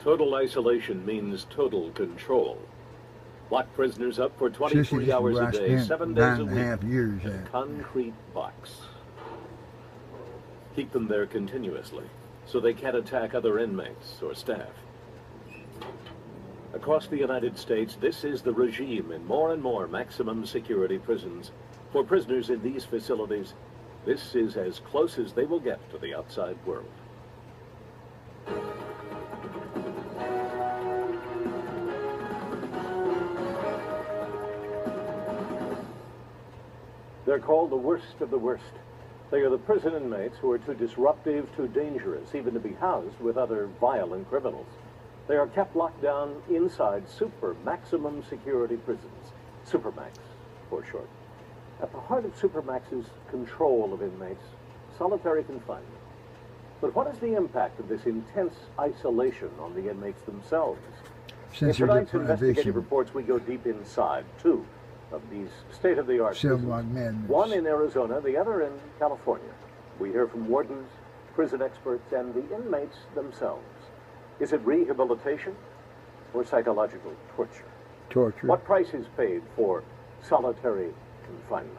Total isolation means total control. Lock prisoners up for 23 hours a day, 7 days a week, in a concrete box. Keep them there continuously, so they can't attack other inmates or staff. Across the United States, this is the regime in more and more maximum security prisons. For prisoners in these facilities, this is as close as they will get to the outside world. They're called the worst of the worst. They are the prison inmates who are too disruptive, too dangerous, even to be housed with other violent criminals. They are kept locked down inside super maximum security prisons, Supermax for short. At the heart of Supermax's control of inmates, solitary confinement. But what is the impact of this intense isolation on the inmates themselves? In tonight's investigative reports, we go deep inside, two of these state-of-the-art prisons, one in Arizona, the other in California. We hear from wardens, prison experts, and the inmates themselves. Is it rehabilitation or psychological torture? Torture. What price is paid for solitary confinement?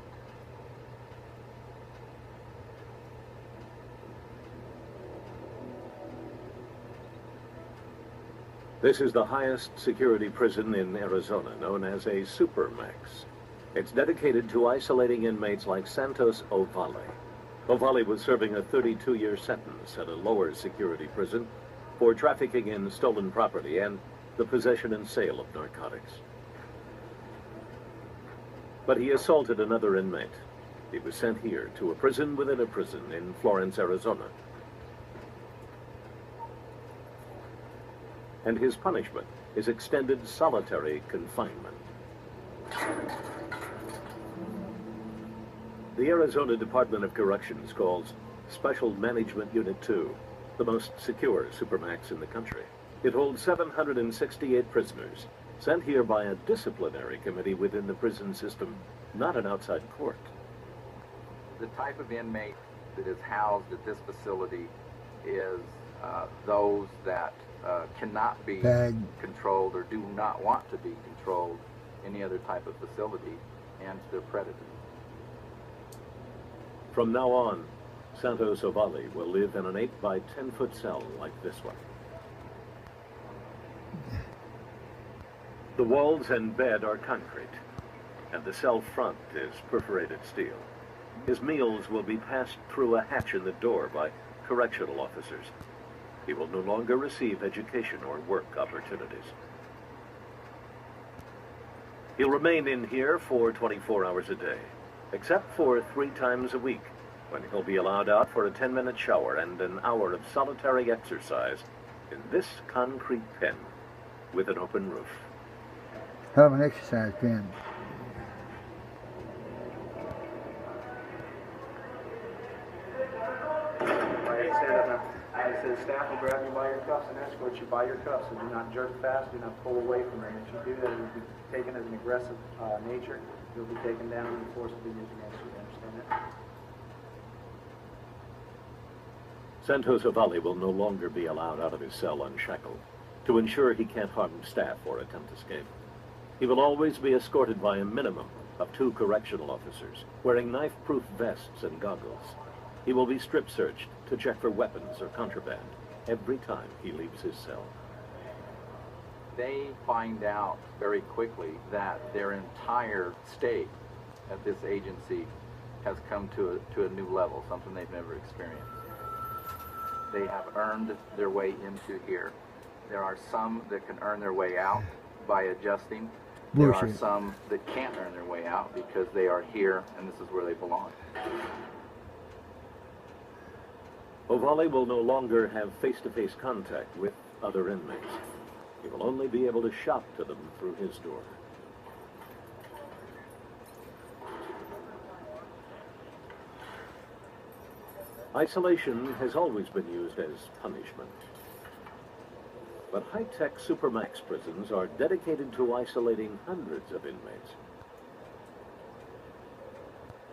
This is the highest security prison in Arizona, known as a Supermax. It's dedicated to isolating inmates like Santos Ovalle. Ovalle was serving a 32-year sentence at a lower security prison for trafficking in stolen property and the possession and sale of narcotics. But he assaulted another inmate. He was sent here to a prison within a prison in Florence, Arizona. And his punishment is extended solitary confinement. The Arizona Department of Corrections calls Special Management Unit 2 the most secure Supermax in the country. It holds 768 prisoners, sent here by a disciplinary committee within the prison system, not an outside court. The type of inmate that is housed at this facility is those that cannot be controlled or do not want to be controlled any other type of facility, and they're predators. From now on, Santos Ovalle will live in an 8 by 10 foot cell like this one. The walls and bed are concrete, and the cell front is perforated steel. His meals will be passed through a hatch in the door by correctional officers. He will no longer receive education or work opportunities. He'll remain in here for 24 hours a day, except for 3 times a week, when he'll be allowed out for a 10-minute shower and an hour of solitary exercise in this concrete pen with an open roof. Have an exercise pen. I said staff will grab you by your cuffs and escort you by your cuffs. So do not jerk fast, do not pull away from them. If you do that, it will be taken as an aggressive nature. You'll be taken down and the force will be used against you. You understand that? Santos Ovalle will no longer be allowed out of his cell unshackled to ensure he can't harm staff or attempt escape. He will always be escorted by a minimum of 2 correctional officers wearing knife-proof vests and goggles. He will be strip-searched to check for weapons or contraband every time he leaves his cell. They find out very quickly that their entire stay at this agency has come to a new level, something they've never experienced. They have earned their way into here. There are some that can earn their way out by adjusting. There are some that can't earn their way out because they are here and this is where they belong. Ovalle will no longer have face-to-face contact with other inmates. He will only be able to shop to them through his door. Isolation has always been used as punishment. But high-tech Supermax prisons are dedicated to isolating hundreds of inmates.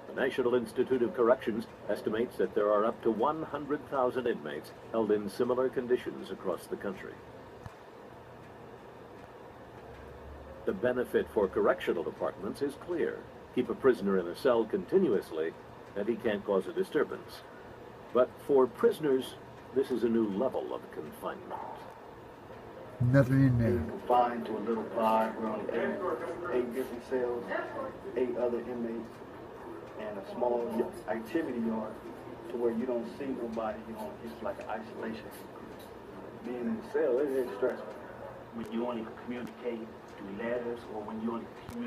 The National Institute of Corrections estimates that there are up to 100,000 inmates held in similar conditions across the country. The benefit for correctional departments is clear. Keep a prisoner in a cell continuously, and he can't cause a disturbance. But for prisoners, this is a new level of confinement. Nothing in Being there. confined to a little pod, we're on eight different cells, 8 other inmates, and a small activity yard to where you don't see nobody, it's like an isolation. Being in the cell, it is stressful. When you only communicate through letters or when you only communicate